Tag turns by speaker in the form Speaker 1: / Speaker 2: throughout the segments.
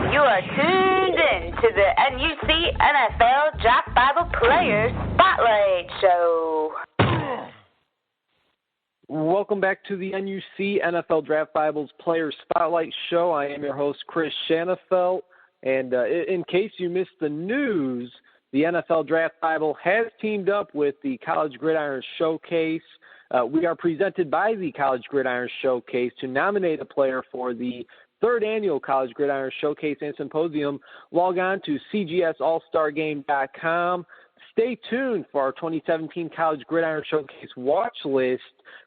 Speaker 1: You are tuned in to the NUC NFL Draft Bible Players Spotlight Show.
Speaker 2: Welcome back to the NUC NFL Draft Bibles Players Spotlight Show. I am your host, Chris Shanafelt. And in case you missed the news, the NFL Draft Bible has teamed up with the College Gridiron Showcase. We are presented by the College Gridiron Showcase to nominate a player for the third annual College Gridiron Showcase and Symposium. Log on to cgsallstargame.com. Stay tuned for our 2017 College Gridiron Showcase watch list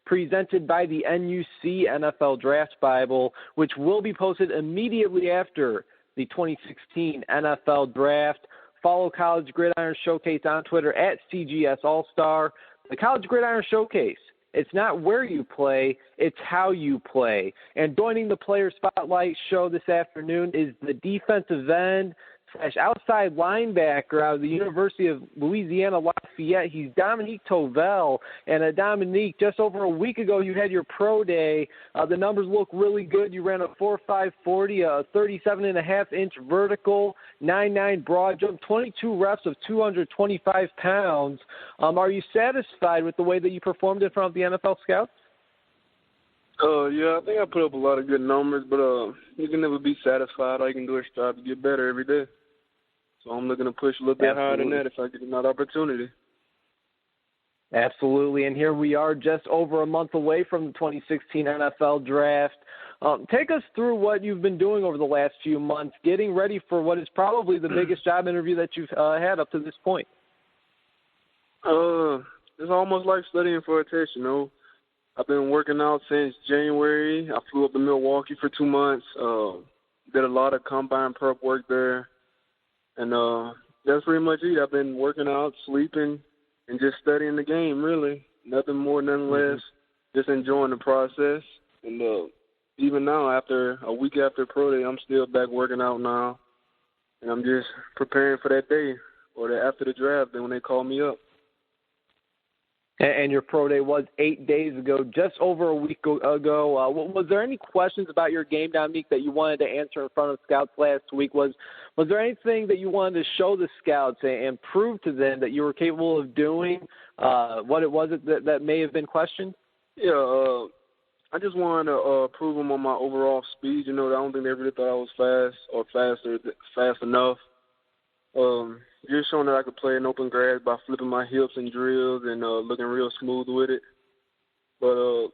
Speaker 2: presented by the NUC NFL Draft Bible, which will be posted immediately after the 2016 NFL Draft. Follow College Gridiron Showcase on Twitter at CGSAllstar. The College Gridiron Showcase, it's not where you play, it's how you play. And joining the Player Spotlight show this afternoon is the defensive end / outside linebacker out of the University of Louisiana Lafayette. He's Dominique Tovell. And Dominique, just over a week ago, you had your pro day. The numbers look really good. You ran a 4.540, a 37.5-inch vertical, 9.9 broad jump, 22 reps of 225 pounds. Are you satisfied with the way that you performed in front of the NFL scouts?
Speaker 3: Yeah, I think I put up a lot of good numbers, but you can never be satisfied. All you can do is strive to get better every day. So I'm looking to push a little bit higher than that if I get another opportunity.
Speaker 2: Absolutely, and here we are just over a month away from the 2016 NFL Draft. Take us through what you've been doing over the last few months, getting ready for what is probably the biggest job interview that you've had up to this point.
Speaker 3: It's almost like studying for a test, you know. I've been working out since January. I flew up to Milwaukee for 2 months, did a lot of combine prep work there. And that's pretty much it. I've been working out, sleeping, and just studying the game, really. Nothing more, nothing less. Just enjoying the process. And even now, after a week after pro day, I'm still back working out now. And I'm just preparing for that day or after the draft, then when they call me up.
Speaker 2: And your pro day was 8 days ago, just over a week ago. Was there any questions about your game, Dominique, that you wanted to answer in front of scouts last week? Was there anything that you wanted to show the scouts and prove to them that you were capable of doing? What it was that may have been questioned?
Speaker 3: Yeah, I just wanted to prove them on my overall speed. You know, I don't think they really thought I was fast enough. Just showing that I could play in open grass by flipping my hips and drills and looking real smooth with it. But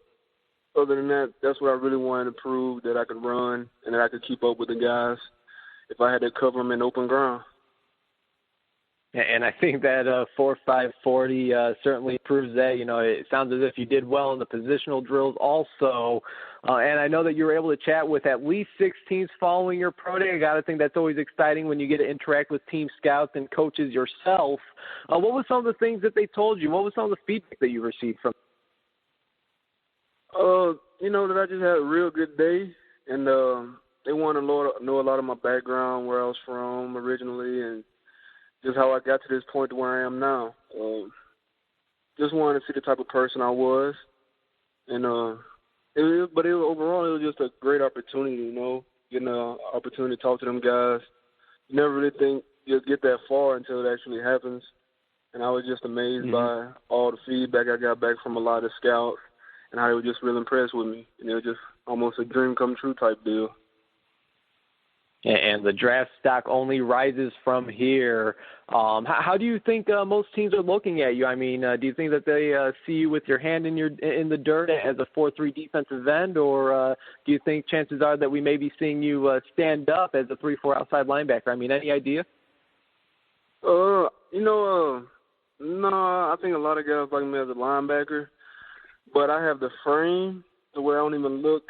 Speaker 3: other than that, that's what I really wanted to prove, that I could run and that I could keep up with the guys if I had to cover them in open ground.
Speaker 2: And I think that 4.540 certainly proves that. You know, it sounds as if you did well in the positional drills also. And I know that you were able to chat with at least 6 teams following your pro day. I got to think that's always exciting when you get to interact with team scouts and coaches yourself. What were some of the things that they told you? What was some of the feedback that you received from
Speaker 3: You know, that I just had a real good day. And they want to know a lot of my background, where I was from originally, and just how I got to this point to where I am now. Just wanted to see the type of person I was. And overall, it was just a great opportunity, you know, getting an opportunity to talk to them guys. You never really think you'll get that far until it actually happens. And I was just amazed by all the feedback I got back from a lot of the scouts and how they were just real impressed with me. And it was just almost a dream come true type deal.
Speaker 2: And the draft stock only rises from here. How do you think most teams are looking at you? I mean, do you think that they see you with your hand in the dirt as a 4-3 defensive end, or do you think chances are that we may be seeing you stand up as a 3-4 outside linebacker? I mean, any idea?
Speaker 3: No, I think a lot of guys like me as a linebacker, but I have the frame to where I don't even look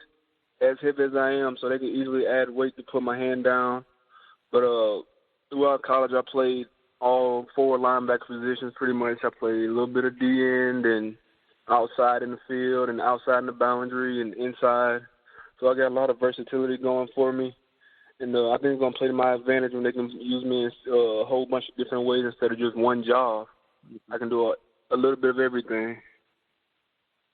Speaker 3: as heavy as I am, so they can easily add weight to put my hand down. But throughout college, I played all 4 linebacker positions pretty much. I played a little bit of D-end and outside in the field and outside in the boundary and inside. So I got a lot of versatility going for me. And I think it's going to play to my advantage when they can use me in a whole bunch of different ways instead of just one job. I can do a little bit of everything.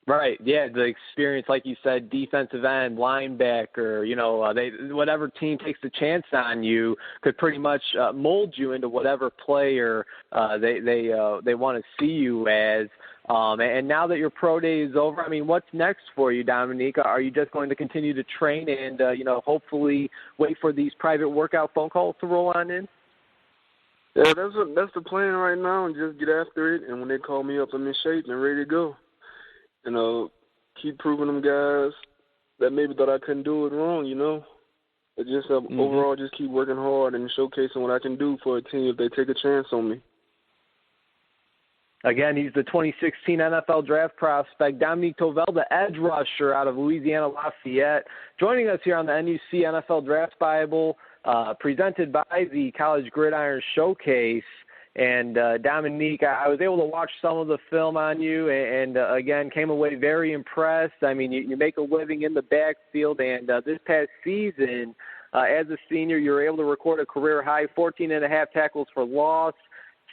Speaker 2: Right. Yeah, the experience, like you said, defensive end, linebacker, whatever team takes a chance on you could pretty much mold you into whatever player they want to see you as. And now that your pro day is over, I mean, what's next for you, Dominique? Are you just going to continue to train and, hopefully wait for these private workout phone calls to roll on in?
Speaker 3: Yeah, that's the plan right now, and just get after it. And when they call me up, I'm in shape and ready to go. Keep proving them guys that maybe thought I couldn't do it wrong, But just overall, just keep working hard and showcasing what I can do for a team if they take a chance on me.
Speaker 2: Again, he's the 2016 NFL draft prospect, Dominique Tovell, the edge rusher out of Louisiana Lafayette, joining us here on the NUC NFL Draft Bible, presented by the College Gridiron Showcase. And Dominique, I was able to watch some of the film on you and again, came away very impressed. I mean, you make a living in the backfield, and this past season, as a senior, you were able to record a career-high 14.5 tackles for loss,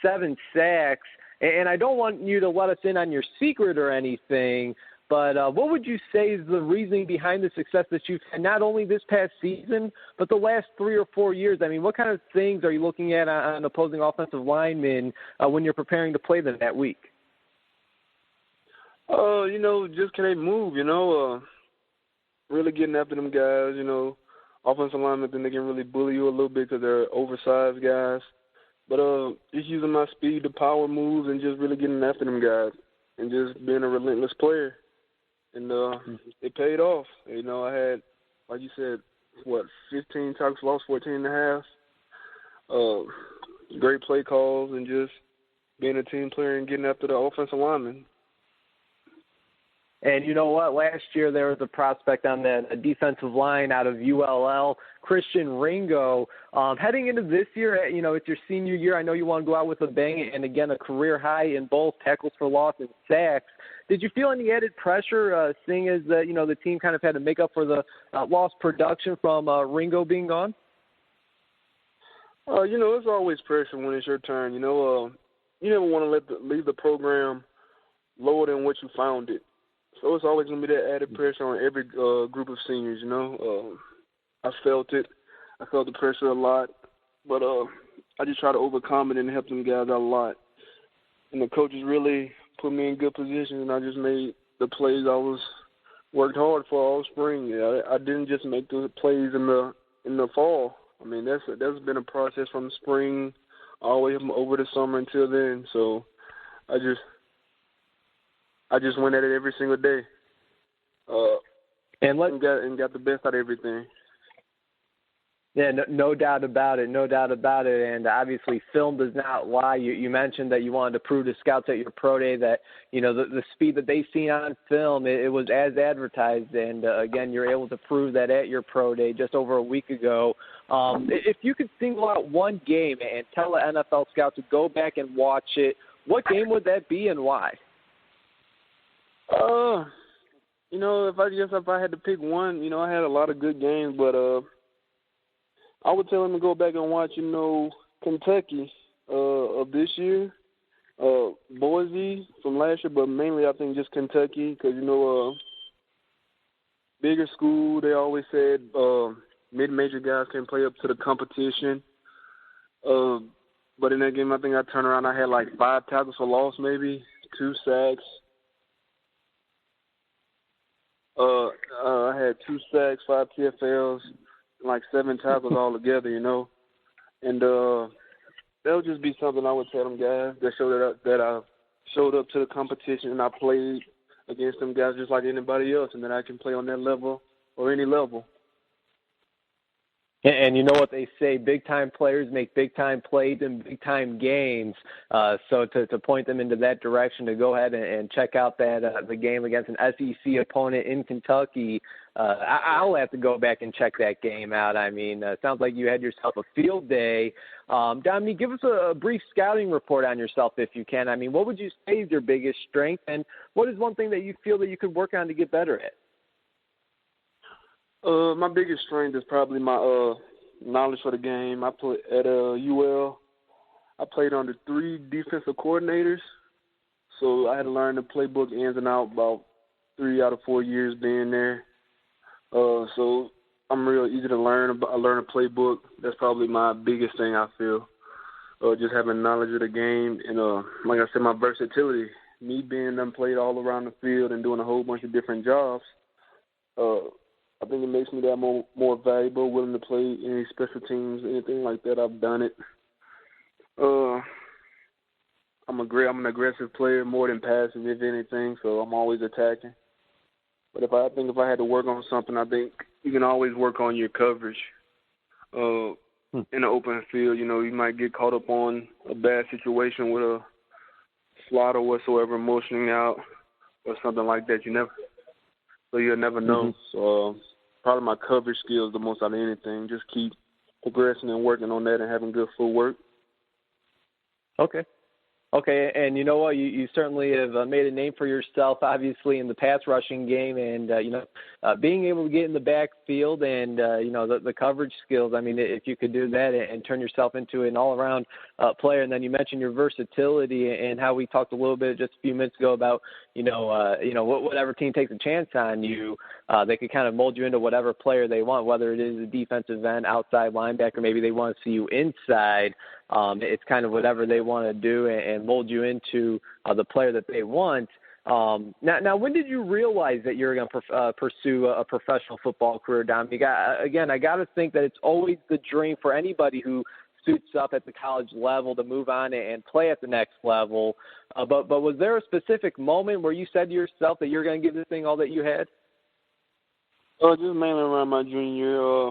Speaker 2: 7 sacks. And I don't want you to let us in on your secret or anything, but what would you say is the reasoning behind the success that you've had not only this past season, but the last 3 or 4 years? I mean, what kind of things are you looking at on opposing offensive linemen when you're preparing to play them that week?
Speaker 3: Just can they move, really getting after them guys, offensive linemen, then they can really bully you a little bit because they're oversized guys. But just using my speed to power moves and just really getting after them guys and just being a relentless player. And it paid off. I had, like you said, 15 tackles lost, 14.5. Great play calls and just being a team player and getting after the offensive lineman.
Speaker 2: And you know what? Last year there was a prospect on the defensive line out of ULL, Christian Ringo. Heading into this year, it's your senior year. I know you want to go out with a bang and, again, a career high in both tackles for loss and sacks. Did you feel any added pressure seeing as, the team kind of had to make up for the lost production from Ringo being gone?
Speaker 3: It's always pressure when it's your turn. You never want to leave the program lower than what you found it. So it's always going to be that added pressure on every group of seniors, I felt it. I felt the pressure a lot. But I just try to overcome it and help them guys out a lot. And the coaches really put me in good positions, and I just made the plays I worked hard for all spring. I didn't just make the plays in the fall. I mean, that's been a process from spring all the way over the summer until then. So I just went at it every single day, and got the best out of everything.
Speaker 2: Yeah, no doubt about it, no doubt about it. And obviously, film does not lie. You mentioned that you wanted to prove to scouts at your pro day that the speed that they've seen on film, it was as advertised. And again, you're able to prove that at your pro day just over a week ago. If you could single out one game and tell an NFL scout to go back and watch it, what game would that be and why? If I had to pick one, I had a lot of good games, but I would tell them to go back and watch, Kentucky of this year, Boise from last year, but mainly I think just Kentucky because, bigger school, they always said mid-major guys can play up to the competition. But in that game, I think I turned around, I had like 5 tackles for loss maybe, 2 sacks. I had 2 sacks, 5 TFLs, like 7 tackles all together, And that would just be something I would tell them guys that I showed up to the competition and I played against them guys just like anybody else, and that I can play on that level or any level. And you know what they say, big-time players make big-time plays in big-time games. So to point them into that direction, to go ahead and check out that the game against an SEC opponent in Kentucky, I'll have to go back and check that game out. I mean, it sounds like you had yourself a field day. Dominique, give us a brief scouting report on yourself if you can. I mean, what would you say is your biggest strength, and what is one thing that you feel that you could work on to get better at?
Speaker 3: My biggest strength is probably my knowledge for the game. I played at UL. I played under 3 defensive coordinators, so I had to learn the playbook ins and out about 3 out of 4 years being there. So I'm real easy to learn. I learn a playbook. That's probably my biggest thing, I feel. Just having knowledge of the game and, like I said, my versatility. Me being played all around the field and doing a whole bunch of different jobs, I think it makes me that more valuable, willing to play any special teams, anything like that. I've done it. I'm an aggressive player, more than passive, if anything, so I'm always attacking. But I think if I had to work on something, I think you can always work on your coverage. In the open field, you might get caught up on a bad situation with a slot or whatsoever, motioning out or something like that. You'll never know. So probably my coverage skills the most out of anything. Just keep progressing and working on that and having good footwork.
Speaker 2: Okay, and you know what? You certainly have made a name for yourself, obviously, in the pass rushing game, and being able to get in the backfield and the coverage skills. I mean, if you could do that and turn yourself into an all-around player, and then you mentioned your versatility and how we talked a little bit just a few minutes ago about whatever team takes a chance on you, they could kind of mold you into whatever player they want, whether it is a defensive end, outside linebacker, maybe they want to see you inside. It's kind of whatever they want to do and mold you into the player that they want. Now, when did you realize that you were going to pursue a professional football career, Dominique? Again, I got to think that it's always the dream for anybody who suits up at the college level to move on and play at the next level. But was there a specific moment where you said to yourself that you're going to give this thing all that you had?
Speaker 3: Just mainly around my junior year.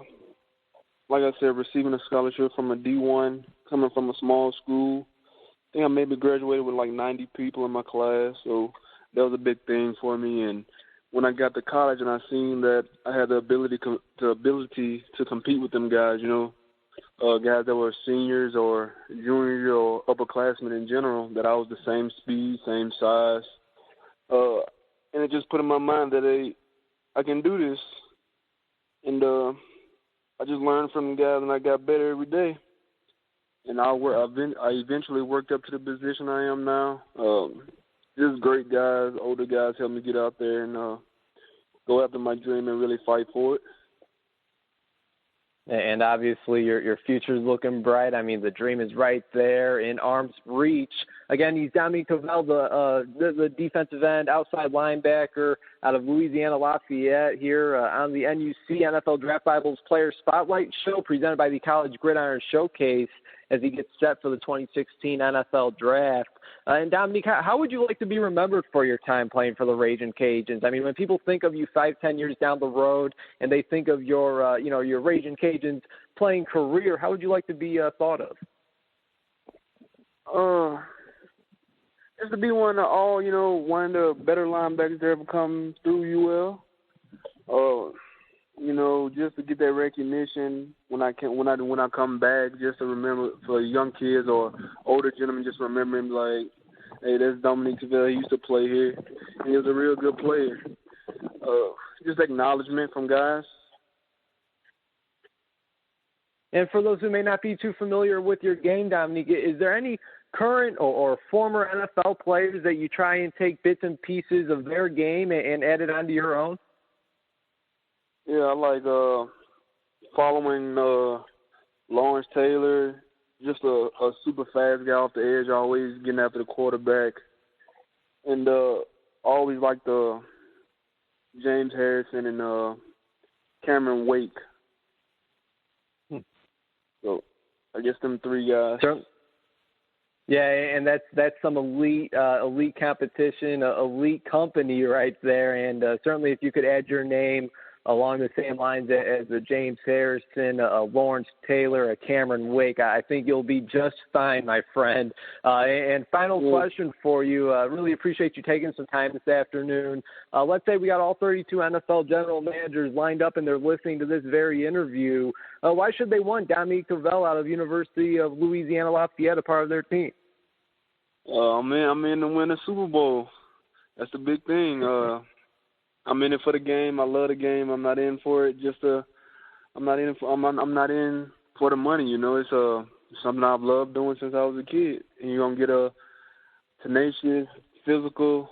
Speaker 3: Like I said, receiving a scholarship from a D1, coming from a small school. I think I maybe graduated with like 90 people in my class, so that was a big thing for me. And when I got to college and I seen that I had the ability to compete with them guys, guys that were seniors or juniors or upperclassmen in general, that I was the same speed, same size. And it just put in my mind that I can do this. And I just learned from the guys, and I got better every day. And I eventually worked up to the position I am now. Just great guys, older guys helped me get out there and go after my dream and really fight for it.
Speaker 2: And obviously your future's looking bright. I mean, the dream is right there in arm's reach. Again, he's Dominique Tovell, the defensive end, outside linebacker out of Louisiana Lafayette here on the NUC NFL Draft Bible's Player Spotlight Show presented by the College Gridiron Showcase as he gets set for the 2016 NFL Draft. And Dominique, how would you like to be remembered for your time playing for the Ragin' Cajuns? I mean, when people think of you 5-10 years down the road and they think of your Ragin' Cajuns playing career, how would you like to be thought of?
Speaker 3: Just to be one of the better linebackers that ever come through UL. Just to get that recognition when I come back, just to remember for young kids or older gentlemen, just remember him like, hey, that's Dominique Tovell. He used to play here, and he was a real good player. Just acknowledgement from guys.
Speaker 2: And for those who may not be too familiar with your game, Dominique, is there any current or former NFL players that you try and take bits and pieces of their game and add it onto your own?
Speaker 3: Yeah, I like following Lawrence Taylor, just a super fast guy off the edge, always getting after the quarterback. And always like the James Harrison and Cameron Wake. So I guess them three guys.
Speaker 2: Sure. Yeah, and that's some elite competition, elite company right there. And certainly if you could add your name along the same lines as a James Harrison, a Lawrence Taylor, a Cameron Wake, I think you'll be just fine, my friend. And final question for you. Really appreciate you taking some time this afternoon. Let's say we got all 32 NFL general managers lined up and they're listening to this very interview. Why should they want Dominique Tovell out of University of Louisiana Lafayette a part of their team?
Speaker 3: I'm in to win a Super Bowl. That's the big thing. I'm in it for the game. I love the game. I'm not in for it I'm not in for the money, It's something I've loved doing since I was a kid. And you're going to get a tenacious, physical,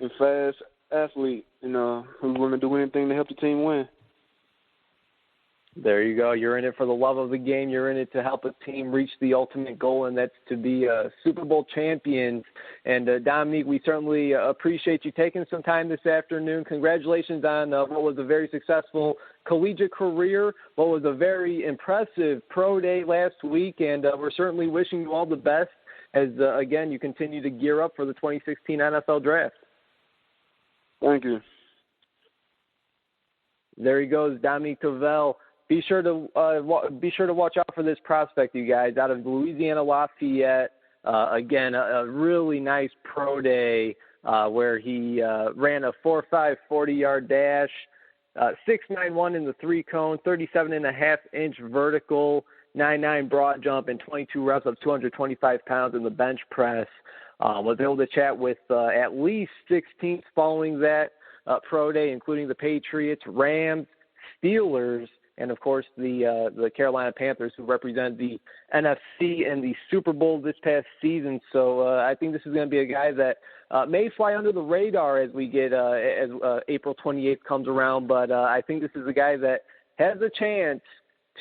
Speaker 3: and fast athlete. and who's willing to do anything to help the team win.
Speaker 2: There you go. You're in it for the love of the game. You're in it to help a team reach the ultimate goal, and that's to be Super Bowl champions. And, Dominique, we certainly appreciate you taking some time this afternoon. Congratulations on what was a very successful collegiate career, what was a very impressive pro day last week, and we're certainly wishing you all the best as, again, you continue to gear up for the 2016 NFL Draft.
Speaker 3: Thank you.
Speaker 2: There he goes, Dominique Tovell. Be sure to watch out for this prospect, you guys, out of Louisiana Lafayette. Again, a really nice pro day where he ran a 4.5 40-yard dash, 6.91 in the three-cone, 37.5-inch vertical, 9.9 broad jump, and 22 reps of 225 pounds in the bench press. Was able to chat with at least 6 teams following that pro day, including the Patriots, Rams, Steelers, and, of course, the Carolina Panthers, who represent the NFC and the Super Bowl this past season. So I think this is going to be a guy that may fly under the radar as we get as April 28th comes around. But I think this is a guy that has a chance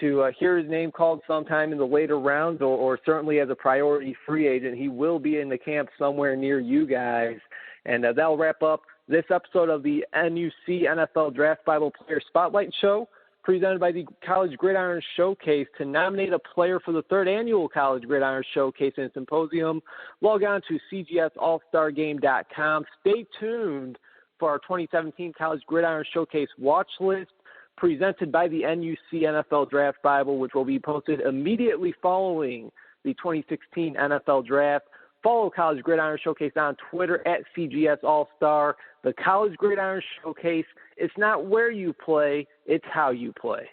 Speaker 2: to hear his name called sometime in the later rounds, or certainly as a priority free agent. He will be in the camp somewhere near you guys. And that'll wrap up this episode of the NUC NFL Draft Bible Player Spotlight Show, presented by the College Gridiron Showcase. To nominate a player for the 3rd annual College Gridiron Showcase and Symposium, log on to cgsallstargame.com. Stay tuned for our 2017 College Gridiron Showcase watch list, presented by the NUC NFL Draft Bible, which will be posted immediately following the 2016 NFL Draft. Follow College Gridiron Showcase on Twitter at CGS All-Star. The College Gridiron Showcase, it's not where you play, it's how you play.